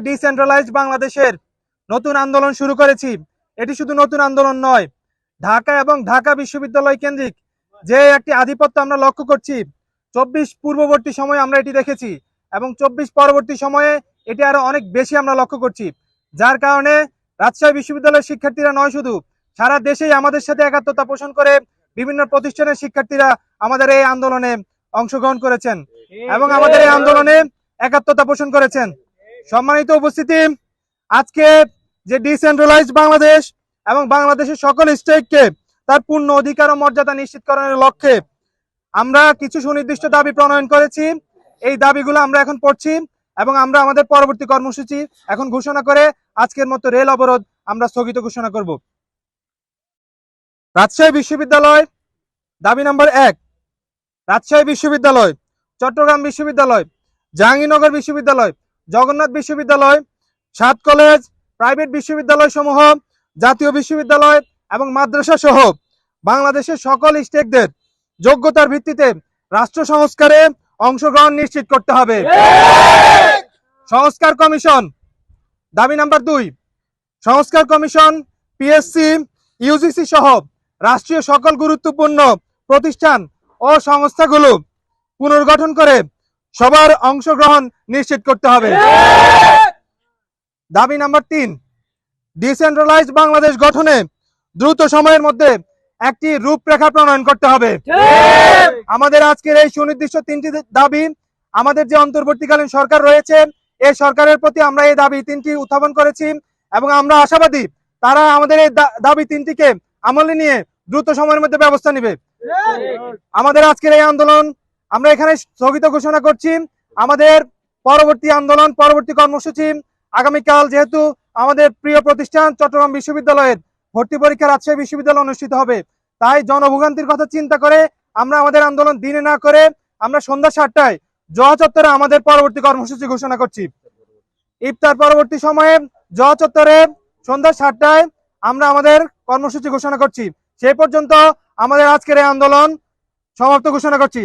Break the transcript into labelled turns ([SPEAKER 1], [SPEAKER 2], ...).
[SPEAKER 1] Decentralised বাংলাদেশের নতুন আন্দোলন শুরু করেছি। এটি শুধু নতুন আন্দোলন নয়, ঢাকা এবং ঢাকা বিশ্ববিদ্যালয় কেন্দ্রিক যে একটি আধিপত্য আমরা লক্ষ্য করছি, 24 পূর্ববর্তী সময়ে আমরা এটি দেখেছি এবং 24 পরবর্তী সময়ে এটি আরো অনেক বেশি আমরা লক্ষ্য করছি। যার কারণে রাজশাহী বিশ্ববিদ্যালয়ের শিক্ষার্থীরা নয়, শুধু সারা দেশেই আমাদের সাথে একাত্মতা পোষণ করে বিভিন্ন প্রতিষ্ঠানের শিক্ষার্থীরা আমাদের এই আন্দোলনে অংশগ্রহণ করেছেন এবং আমাদের এই আন্দোলনে একাত্মতা পোষণ করেছেন। সম্মানিত উপস্থিতি, আজকে যে ডিসেন্ট্রালাইজড বাংলাদেশ এবং বাংলাদেশের সকল স্টেটকে তার পূর্ণ অধিকার ও মর্যাদা নিশ্চিতকরণের লক্ষ্যে আমরা কিছু সুনির্দিষ্ট দাবি প্রণয়ন করেছি। এই দাবিগুলো আমরা এখন পড়ছি এবং আমরা আমাদের পরবর্তী কর্মসূচি এখন ঘোষণা করে আজকের মতো রেল অবরোধ আমরা স্থগিত ঘোষণা করব। রাজশাহী বিশ্ববিদ্যালয় দাবি নাম্বার 1, রাজশাহী বিশ্ববিদ্যালয়, চট্টগ্রাম বিশ্ববিদ্যালয়, জাহাঙ্গীরনগর বিশ্ববিদ্যালয়, জগন্নাথ বিশ্ববিদ্যালয়, 7 কলেজ, প্রাইভেট বিশ্ববিদ্যালয় সমূহ, জাতীয় বিশ্ববিদ্যালয় এবং মাদ্রাসা সহ বাংলাদেশের সকল স্টেকদের যোগ্যতার ভিত্তিতে রাষ্ট্র সংস্কারে অংশগ্রহণ নিশ্চিত করতে হবে। সংস্কার কমিশন দাবি নাম্বার 2, সংস্কার কমিশন পিএসসি, ইউজিসি সহ রাষ্ট্রীয় সকল গুরুত্বপূর্ণ প্রতিষ্ঠান ও সংস্থাগুলো পুনর্গঠন করে সবার অংশগ্রহণ নিশ্চিত করতে হবে। দাবি নাম্বার 3, ডিসেন্ট্রালাইজড বাংলাদেশ গঠনে দ্রুত সময়ের মধ্যে একটি রূপরেখা প্রণয়ন করতে হবে। আমাদের আজকের এই সুনির্দিষ্ট 3টি দাবি আমাদের যে অন্তর্বর্তীকালীন সরকার রয়েছে এই সরকারের প্রতি আমরা এই দাবি 3টি উত্থাপন করেছি এবং আমরা আশাবাদী তারা আমাদের এই দাবি 3টিকে আমলে নিয়ে দ্রুত সময়ের মধ্যে ব্যবস্থা নেবে। আমাদের আজকের এই আন্দোলন আমরা এখানে স্থগিত ঘোষণা করছি। আমাদের পরবর্তী আন্দোলন, পরবর্তী কর্মসূচি আগামীকাল, যেহেতু আমাদের প্রিয় প্রতিষ্ঠান চট্টগ্রাম বিশ্ববিদ্যালয়ের ভর্তি পরীক্ষা রাজশাহী বিশ্ববিদ্যালয়ে অনুষ্ঠিত হবে, তাই জনভোগান্তির কথা চিন্তা করে আমরা আমাদের আন্দোলন দিনে না করে আমরা সন্ধ্যা 7টায় জোয়া চত্বরে আমাদের পরবর্তী কর্মসূচি ঘোষণা করছি। ইফতার পরবর্তী সময়ে জোয়া চত্বরে সন্ধ্যা 7টায় আমরা আমাদের কর্মসূচি ঘোষণা করছি। সেই পর্যন্ত আমাদের আজকের এই আন্দোলন সমাপ্ত ঘোষণা করছি।